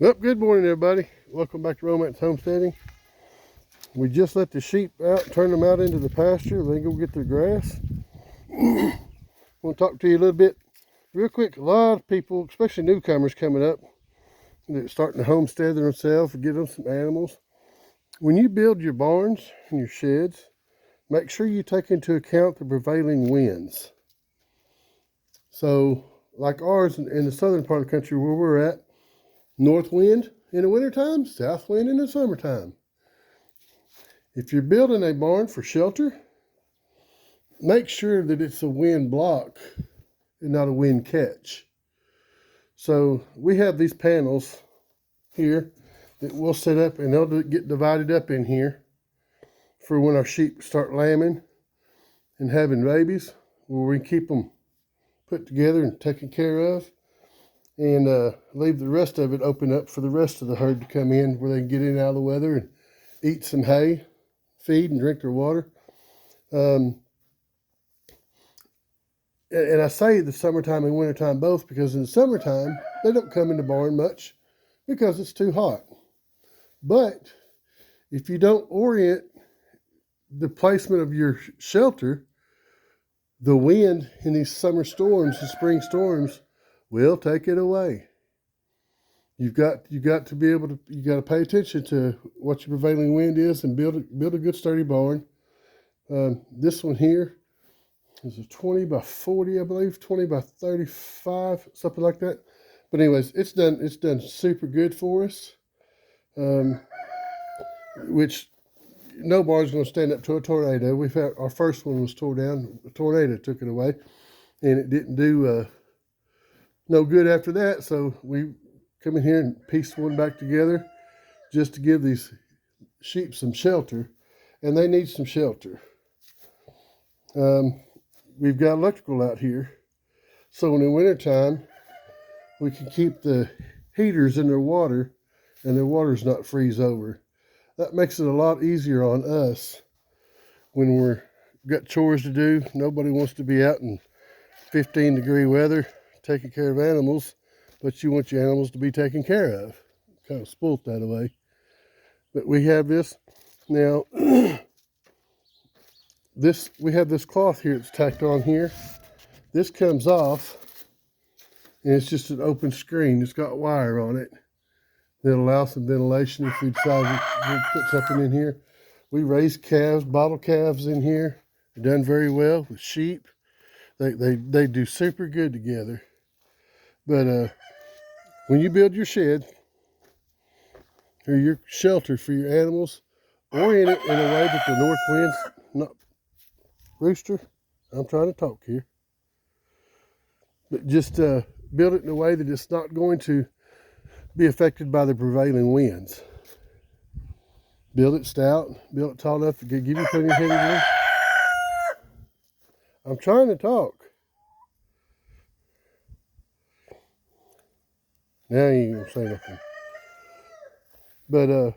Well, good morning, everybody. Welcome back to Romance Homesteading. We just let the sheep out, turn them out into the pasture. They go get their grass. I want to talk to you a little bit, real quick. A lot of people, especially newcomers coming up, they're starting to homestead themselves, get them some animals. When you build your barns and your sheds, make sure you take into account the prevailing winds. So, like ours in the southern part of the country where we're at, north wind in the wintertime, south wind in the summertime. If you're building a barn for shelter, make sure that it's a wind block and not a wind catch. So we have these panels here that we'll set up, and they'll get divided up in here for when our sheep start lambing and having babies, where we keep them put together and taken care of, and leave the rest of it open up for the rest of the herd to come in, where they can get in out of the weather and eat some hay, feed and drink their water. And I say the summertime and wintertime both, because in the summertime they don't come in the barn much because it's too hot. But if you don't orient the placement of your shelter, the wind in these summer storms, the spring storms, will take it away. You've got to be able to, you got to pay attention to what your prevailing wind is and build a good sturdy barn. This one here is a 20 by 40, I believe, 20 by 35, something like that. But anyways, it's done super good for us. Which no barn's going to stand up to a tornado. We've had, our first one was tore down. A tornado took it away, and it didn't do no good after that. So we come in here and piece one back together just to give these sheep some shelter, and they need some shelter. We've got electrical out here, so in the wintertime we can keep the heaters in their water and their water's not freeze over. That makes it a lot easier on us when we're got chores to do. Nobody wants to be out in 15-degree weather taking care of animals, but you want your animals to be taken care of. Kind of spoilt that way. But we have this now. We have this cloth here that's tacked on here. This comes off, and it's just an open screen. It's got wire on it that allows some ventilation if we decide to put something in here. We raise calves, bottle calves in here. They're done very well with sheep. They do super good together. But when you build your shed or your shelter for your animals, orient it in a way that the north wind's not. Rooster, I'm trying to talk here. But just build it in a way that it's not going to be affected by the prevailing winds. Build it stout, build it tall enough to give you plenty of heavy wind. I'm trying to talk. Now you ain't gonna say nothing. But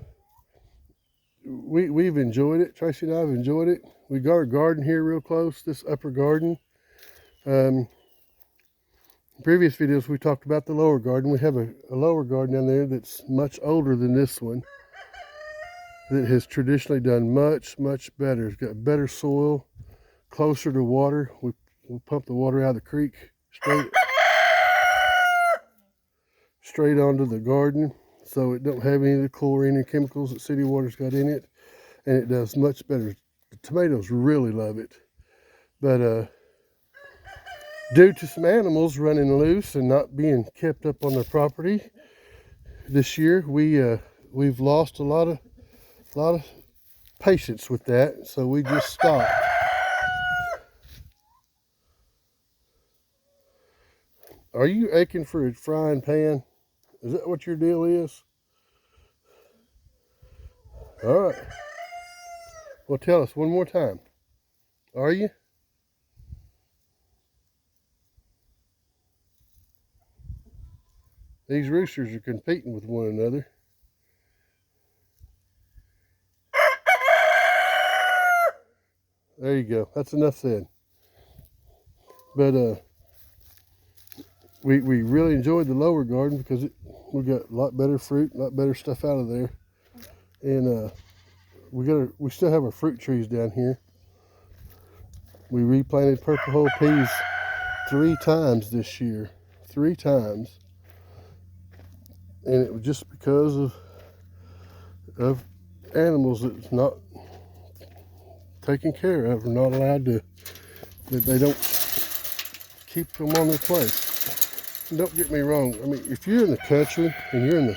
we've enjoyed it. Tracy and I have enjoyed it. We got a garden here real close, this upper garden. In previous videos we talked about the lower garden. We have a lower garden down there that's much older than this one, that has traditionally done much better. It's got better soil, closer to water. We'll pump the water out of the creek straight onto the garden, so it don't have any of the chlorine and chemicals that city water's got in it, and it does much better. The tomatoes really love it. But due to some animals running loose and not being kept up on their property this year, we've lost a lot of patience with that, so we just stopped. Are you aching for a frying pan? Is that what your deal is? All right. Well, tell us one more time. Are you? These roosters are competing with one another. There you go. That's enough said. But we really enjoyed the lower garden because we got a lot better fruit, a lot better stuff out of there. And we still have our fruit trees down here. We replanted purple hull peas 3 times this year. 3 times. And it was just because of animals that's not taken care of, or not allowed to, that they don't keep them on their place. And don't get me wrong, I mean, if you're in the country and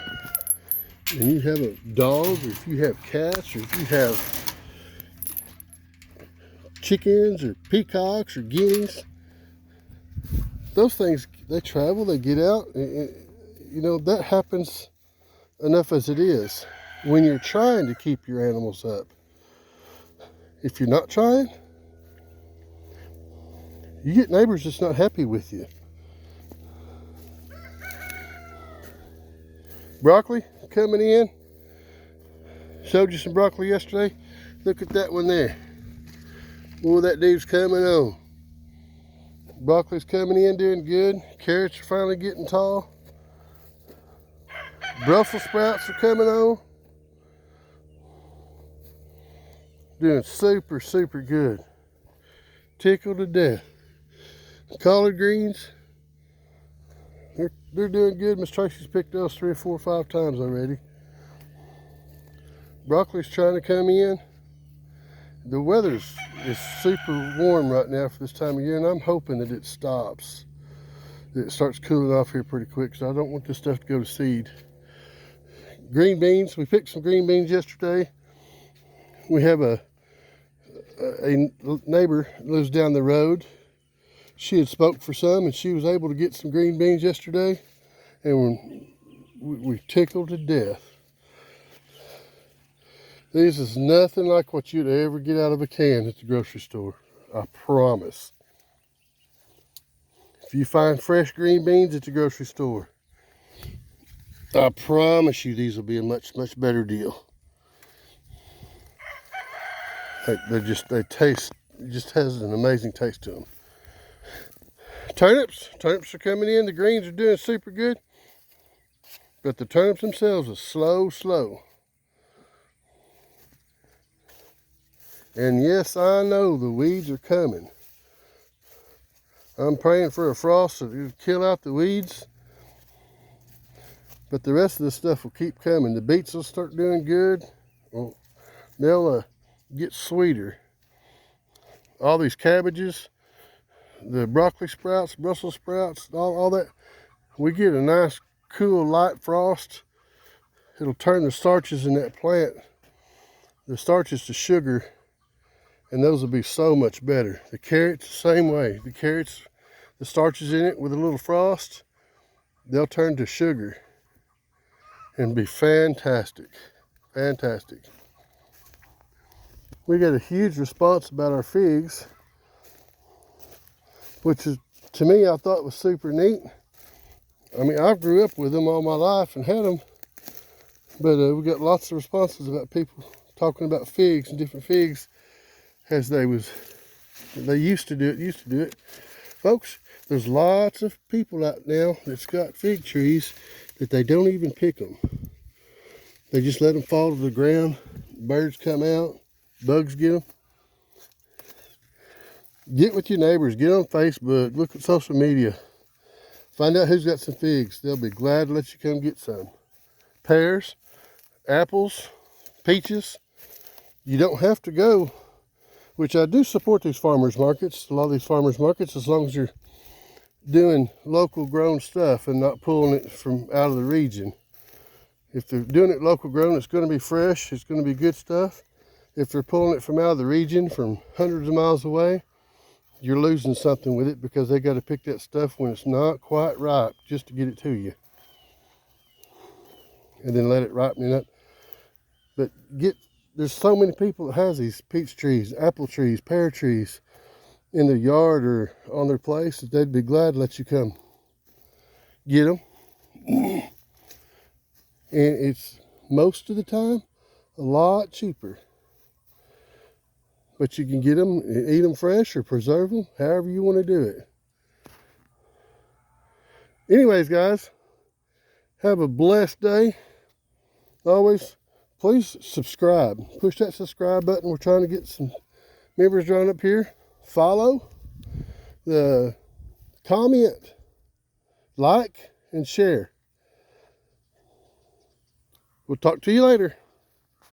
you have a dog, or if you have cats, or if you have chickens or peacocks or guineas, those things, they travel, they get out, and, you know, that happens enough as it is. When you're trying to keep your animals up, if you're not trying, you get neighbors that's not happy with you. Broccoli coming in. Showed you some broccoli yesterday. Look at that one there. Oh, that dude's coming on. Broccoli's coming in, doing good. Carrots are finally getting tall. Brussels sprouts are coming on. Doing super, super good. Tickled to death. Collard greens, they're doing good. Miss Tracy's picked those 3 or 4 or 5 times already. Broccoli's trying to come in. The weather is super warm right now for this time of year, and I'm hoping that it stops. That it starts cooling off here pretty quick, so I don't want this stuff to go to seed. Green beans, we picked some green beans yesterday. We have a neighbor that lives down the road. She had spoke for some, and she was able to get some green beans yesterday, and we tickled to death. This is nothing like what you'd ever get out of a can at the grocery store. I promise. If you find fresh green beans at the grocery store, I promise you these will be a much, much better deal. They taste, it just has an amazing taste to them. Turnips are coming in. The greens are doing super good, but the turnips themselves are slow. And yes, I know the weeds are coming. I'm praying for a frost to kill out the weeds, but the rest of the stuff will keep coming. The beets will start doing good. Well, they'll get sweeter. All these cabbages, the broccoli sprouts, Brussels sprouts, all that. We get a nice, cool, light frost. It'll turn the starches in that plant, the starches, to sugar, and those will be so much better. The carrots, the same way. The carrots, the starches in it with a little frost, they'll turn to sugar and be fantastic. Fantastic. We got a huge response about our figs, which is, to me, I thought was super neat. I mean, I grew up with them all my life and had them, but we got lots of responses about people talking about figs and different figs as they used to do it. Folks, there's lots of people out now that's got fig trees that they don't even pick them. They just let them fall to the ground. Birds come out, bugs get them. Get with your neighbors, get on Facebook, look at social media. Find out who's got some figs. They'll be glad to let you come get some. Pears, apples, peaches. You don't have to go, which I do support these farmers markets, a lot of these farmers markets, as long as you're doing local grown stuff and not pulling it from out of the region. If they're doing it local grown, it's going to be fresh, it's going to be good stuff. If they're pulling it from out of the region, from hundreds of miles away, you're losing something with it, because they got to pick that stuff when it's not quite ripe just to get it to you, and then let it ripen up. But there's so many people that has these peach trees, apple trees, pear trees in their yard or on their place, that they'd be glad to let you come get them. And it's most of the time a lot cheaper. But you can get them and eat them fresh or preserve them, however you want to do it. Anyways, guys, have a blessed day. Always, please subscribe. Push that subscribe button. We're trying to get some members drawn up here. Follow, comment, like, and share. We'll talk to you later.